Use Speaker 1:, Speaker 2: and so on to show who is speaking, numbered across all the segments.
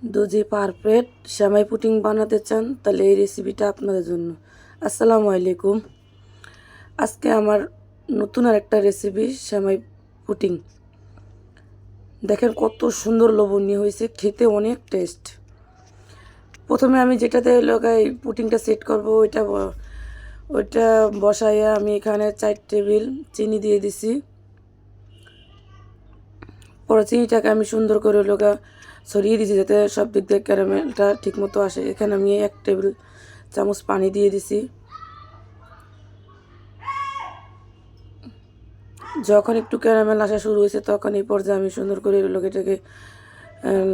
Speaker 1: যদি পারফেক্ট সেমাই পুডিং বানাতে চান তাহলে এই রেসিপিটা আপনাদের জন্য। আসসালামু আলাইকুম। আজকে আমার নতুন আরেকটা রেসিপি সেমাই পুডিং। দেখেন কত সুন্দর লোভনীয় হয়েছে, খেতে অনেক টেস্ট। প্রথমে আমি যেটাতে লাগাই পুডিংটা সেট করব ওইটা বসাইয়া আমি এখানে 4 টেবিল চিনি দিয়ে দিছি। পরে চিনিটাকে আমি সুন্দর করে ছড়িয়ে দিছি যাতে সব দিক দিয়ে ক্যারামেলটা ঠিকমতো আসে। এখানে আমি 1 টেবিল চামচ পানি দিয়ে দিছি। যখন একটু ক্যারামেল আসা শুরু হয়েছে তখন এই পর্যায়ে আমি সুন্দর করে এটাকে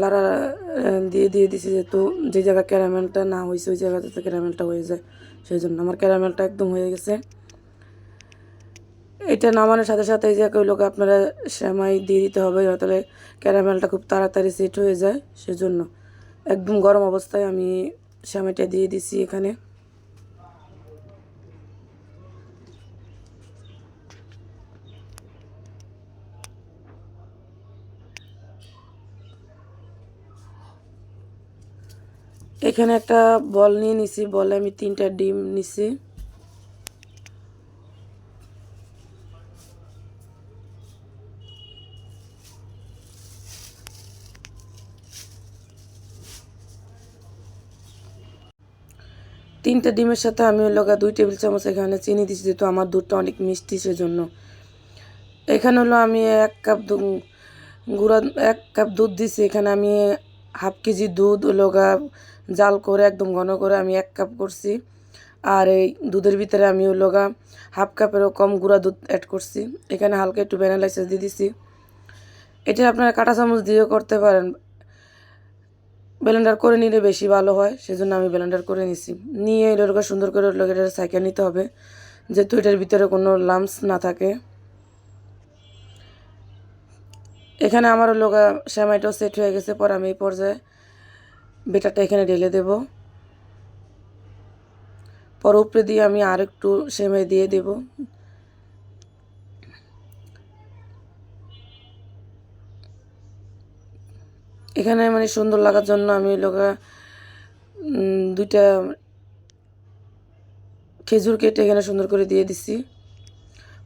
Speaker 1: লাড়া দিয়ে দিছি, যেহেতু যে জায়গায় ক্যারামেলটা না হয়েছে ওই জায়গাতে ক্যারামেলটা হয়ে যায়, সেই জন্য আমার ক্যারামেলটা একদম হয়ে গেছে। এটা নামানোর সাথে সাথে এই যে আপনারা সেমাই দিয়ে দিতে হবে, তাহলে ক্যারামেলটা খুব তাড়াতাড়ি সেট হয়ে যায়। সেজন্য একদম গরম অবস্থায় আমি সেমাইটা দিয়ে দিছি এখানে। এখানে একটা বল নিয়ে নিছি, বলে আমি 3টা ডিম নিছি। তিনটা ডিমের সাথে আমি 2 টেবিল চামচ এখানে চিনি দিচ্ছি, যেহেতু আমার দুধটা অনেক মিষ্টি সেজন্য। এখানে আমি 1 কাপ গুঁড়া 1 কাপ দুধ দিছি। এখানে আমি হাফ কেজি দুধ জাল করে একদম ঘন করে আমি 1 কাপ করছি। আর এই দুধের ভিতরে আমি হাফ কাপেরও কম গুঁড়া দুধ অ্যাড করছি। এখানে হালকা একটু ভ্যানিলা এসেন্স দিয়ে দিছি। এটা আপনারা কাঁটা চামচ দিয়েও করতে পারেন, ব্লেন্ডার করে নিলে বেশি ভালো হয়, সেজন্য আমি ব্লেন্ডার করে নিছি। নিয়ে এটা সুন্দর করে এটা ছাঁকা নিতে হবে, যেহেতু এটার ভিতরে কোনো লাম্পস না থাকে। এখানে আমার সেমাইটাও সেট হয়ে গেছে। পর আমি এই পর্যায়ে বেটারটা এখানে ঢেলে দেব। পর উপরে দিয়ে আমি আর একটু সেমাই দিয়ে দেব। এখানে সুন্দর লাগার জন্য আমি 2টা খেজুর কেটে এখানে সুন্দর করে দিয়ে দিছি।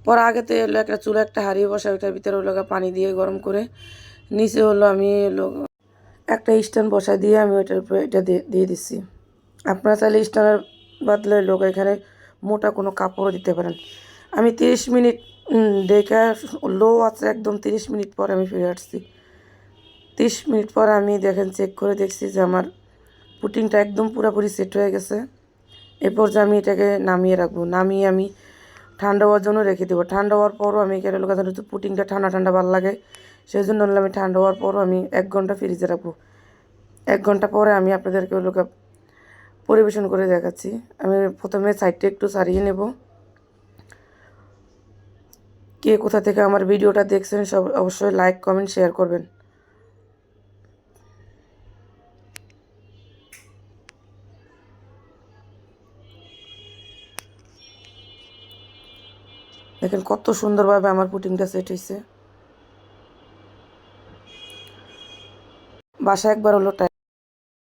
Speaker 1: পর আগেতে একটা চুলা একটা হাঁড়ি বসা, ওইটার ভিতরে পানি দিয়ে গরম করে নিচে আমি একটা স্ট্যান্ড বসা দিয়ে আমি ওইটার উপরে এটা দিয়ে দিচ্ছি। আপনারা চাইলে স্ট্যান্ডের বদলে এখানে মোটা কোনো কাপড়ও দিতে পারেন। আমি 30 মিনিট দেখে লো আছে একদম 30 মিনিট পর আমি ফিরে আসছি। 30 মিনিট পর আমি চেক করে দেখছি যে আমার পুডিংটা একদম পুরোপুরি সেট হয়ে গেছে। এরপর যে আমি এটাকে নামিয়ে রাখবো, নামিয়ে আমি ঠান্ডা হওয়ার জন্য রেখে দেবো। ঠান্ডা হওয়ার পরও আমি এখানে পুডিংটা ঠান্ডা ঠান্ডা ভালো লাগে, সেই জন্য আমি ঠান্ডা হওয়ার পরও আমি 1 ঘন্টা ফ্রিজে রাখবো। 1 ঘন্টা পরে আমি আপনাদেরকে পরিবেশন করে দেখাচ্ছি। আমি প্রথমে সাইডটা একটু সারিয়ে নেব। কে কোথা থেকে আমার ভিডিওটা দেখছেন সব অবশ্যই লাইক কমেন্ট শেয়ার করবেন। দেখেন কত সুন্দরভাবে আমার পুডিংটা সেট হয়েছে। বাসা একবার হলো